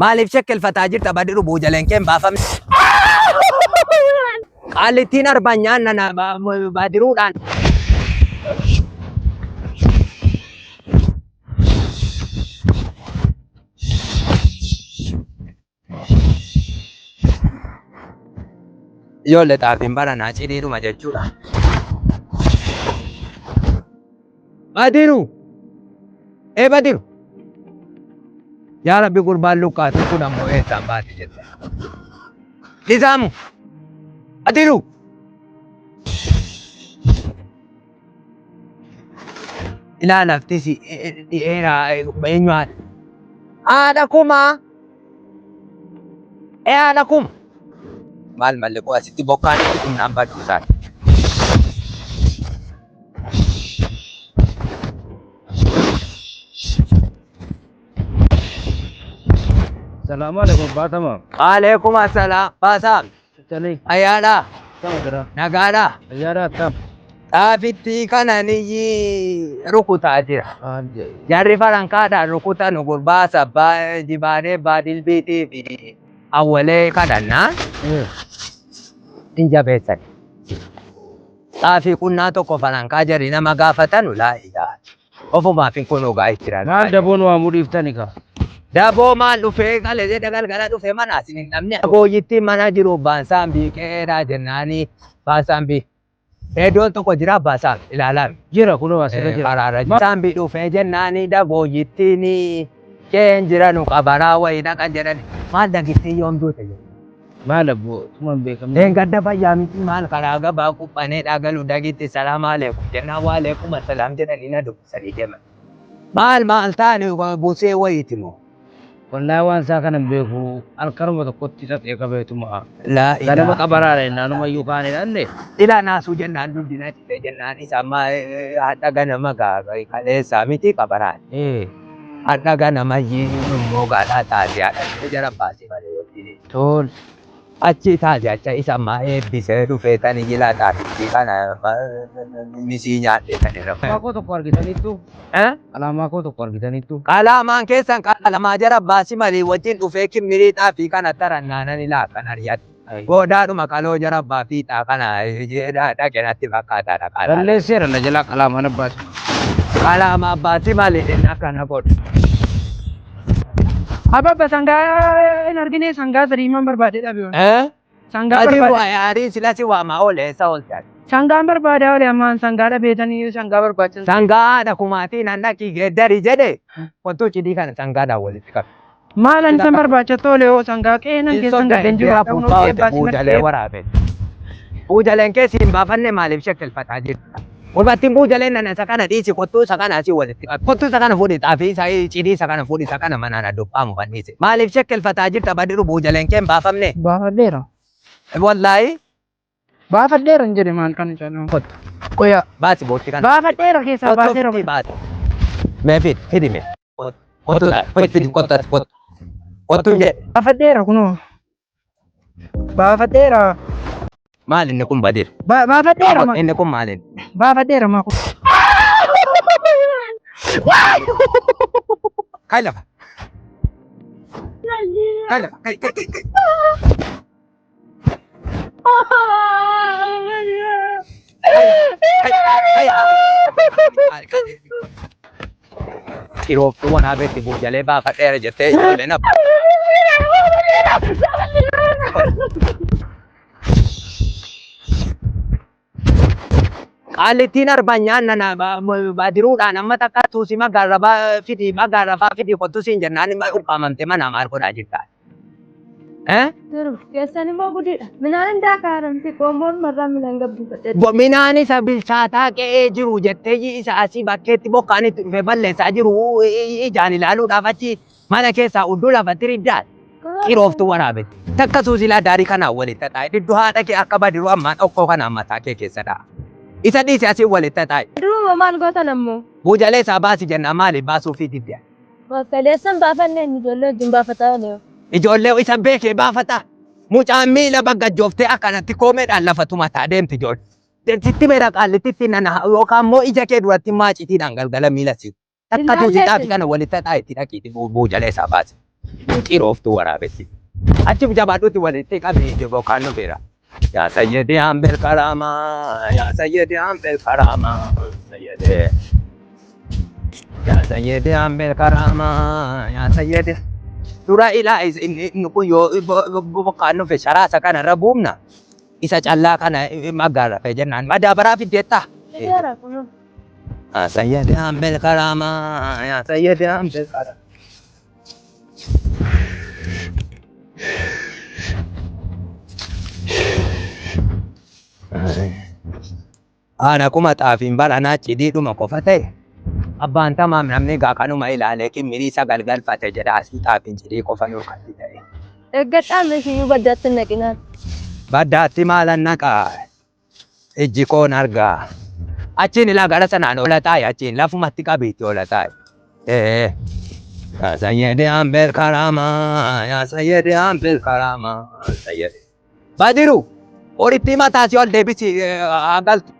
Maaliif shakkeeffataa jirta badiru buujaleen kee baafamne. Qaalittiin arbaan nyaanna badiruudhaan. Ijoollee xaafiin baranaa cidhiidhuma jechuudha. Badiru! Badiru! Yaa Rabbi gurbaan lukkaatu kun ammoo eessaan baate jette. Lisaamu! Badiru! Ilaalaftis dhi'eeraa eenyuudha? Haadha kumaa! Haadha kuma! Maal malliqoo asitti bokkaan itti humnaan badduusaa. Assalamualaikum Fatama. Waalaikumsalam. Pasam. Cali. Ayyaadha. Sama kira. Nagaadha. Ayyaadha tam. Xaafitti kana niyyi rukutaa jira. Jarri farankaadhaan rukuta nu gurbaa sabbaa jibaanee baadilbiitii fi awwalee kadhannaa hin jabeessan. Xaafii qunnaa tokko farankaa jarri nama gaafatanu laa'iidha. Ofumaaf hin kunuu gaa'ii jiran. Maal daboon waa mudhiiftani ka? Daboo maal dhufee galee galgala dhufee mana asin hin dhabne. Gooyittiin mana jiru baansaan biiqeedha jennaanii baansaan bii. Iddoon tokko jira baasaan ilaalaa. Jira kunoo asirra jira. Karaarra baasaan bii dhufee jennaanii dabooyittiin keen jiranu qabaraa wayii dhaqan jedhani. Maal dagittii yoom duute jedhu. Maal abboo tuman beekamne. Gadda fayyaa miti maal karaa gabaa quphanee dhagalu dagitti salaamu aleekum jennaan waaleekum assalaam jedhanii na dubbisanii deeman. Maal taane buusee wayiiti moo. Wallahi waan isaa kanan beeku alkaruma tokkotti isa ta'e qabeetuma. Ganama qabaraadha naanuma iyyuu kaane dhanne. Ilaa naasuu jennaan duddina xixe jennaan isa amma hadha ganama kaleessaa miti qabaraan. Hadha ganama immoo gaadhaa taatee haadha jara baasee malee yookiin. Tol. Achi taatee acha isa amma eebbisee dhufee tani jilaa taatee kana misii nyaadhee tani rafa. Alaamaa koo tokko argitaniittu. Alaamaa koo tokko argitaniittu. Qalaamaan keessan qalamaa jara baasii malee wajjin dhufee kimmiriidhaa fi kana tarannaanani ilaa kan ari'atu. Goodaadhuma qaloo jara baafiidhaa kana dhaqenatti fakkaataadha. Balleesseera na jalaa qalaamaan abbaati. Qalaamaa baasii malee akkana godhu. Abba sangaa in argine sangaa sadiiman barbaade dhabe. Sangaa barbaade. Ati silasi waama oole isa oolchaa. Sangaan barbaade oole ammaan sangaa dhabeetanii sangaa barbaachisan. Sangaa dhakumaatii nannaki geeddari jedhe wantoota cidii kana sangaadhaan walitti qabu. Maalan san barbaachatu oole oo sangaa qeenan keessan gadeen jiru. Buujalee waraabee. Buujaleen keessi hin baafanne maaliif shakkeeffataa jirtu? Walbattiin buujaleen nana isa kana dhiisi kottuu isa kana asii walitti qabu. Kottuu isa kana fuudhi xaafii isaa cidii isa kana fuudhi isa kana manaan addunfaamu fanniise. Maaliif shakkeeffataa jirta badiru buujaleen kee hin baafamne? Baafadheera. Wallaahi. Baafadheera hin jedhe maal kan jedhamu. Kottu. Qoyaa. Baasi booti kana. Baafadheera keessaa baaseera. Baasi. Mee fidi mee. Kottu fidi kottatti kottu. Kottu hin jedhe. Baafadheera kunoo. Baafadheera. Maal inni kun badir? Baafadheera maa. Inni kun maal inni? Baafadheera maa kun. Kai lafa. Kai lafa. Kai. Dhiiroftuu waan habeetti buujalee baafadheera jettee ijoolleen abba. Qaalittiin arbaan nyaanna badiruudhaan amma takka tuusi magaarrabaa fidi magaarrafaa fidi kottu siin jennaan ukkaamamte mana maal godhaa jirta. Keessan immoo guddiidha. Minaan hin daakaaramti qomoon marraa minaan gabbifadhe. Minaan isa bilchaataa qe'ee jiru jettee isa asii bakkeetti bokkaan itti dhufee balleessaa jiru ijaan ilaaluudhaaf achi mana keessaa udduu lafatti riddaan xirooftuu waraabetti. Takka suusilaa daarii kanaan walitti taa'e didduu haadha kee akka badiruu ammaan dhokkoo kanaan mataa kee keessa dha'a. Isa dhiise asii walitti taa'e. Duruuma maal gootan ammoo? Buujalee isaa baasi jenna maali baasuu fi diddiya. Kaleessan baafanneen ijoollee wajjin baafataa oole. Ijoollee isa beekee baafata. Mucaan miila baggajjooftee akkanatti koomeedhaan lafatu mataa deemti ijoollee. Sitti meera qaallittitti nana yookaan immoo ija kee duratti maacitiidhaan galgala miila siu. Takka tuusiidhaaf kana walitti taa'e itti dhaqiiti buujalee isaa baase. Xirooftuu waraabessi. Achi jabaadhuutti walitti qabee bokkaan dhufeera. Yaa sayyidee hambeel karaamaa, yaa sayyidee hambeel karaamaa, sayyidee. Yaa sayyidee hambeel karaamaa, yaa sayyidee. Dura ilaa inni kun yoo bokkaan dhufe sharaasa kanarra buufna. Isa callaa kana magaalaa fe jennaan madaabaraa fiddeettaa. Fideera kun. Yaa sayyidee hambeel karaamaa, yaa sayyidee hambeel karaamaa. Ana kuma xaafiin baranaa cidhiidhuma qofa ta'e abbaan tamaam namni gaa kanuma ilaalee qimmirii isa galgalfate jedha asii xaafiin cidhii qofa yoo kan ta'e. Eeggadhaan meeshiyyuu baddaatti naqinaan. Baddaatti maalan naqaa ijji koon argaa. Achiin ilaa gara sanaan oola taa'e achiin lafumatti qabiitti oola taa'e. Yaa sayyidee hambeel karaamaa, yaa sayyidee hambeel karaamaa, sayyidee. Badiru! Horitti mataa si ol deebisi galtu.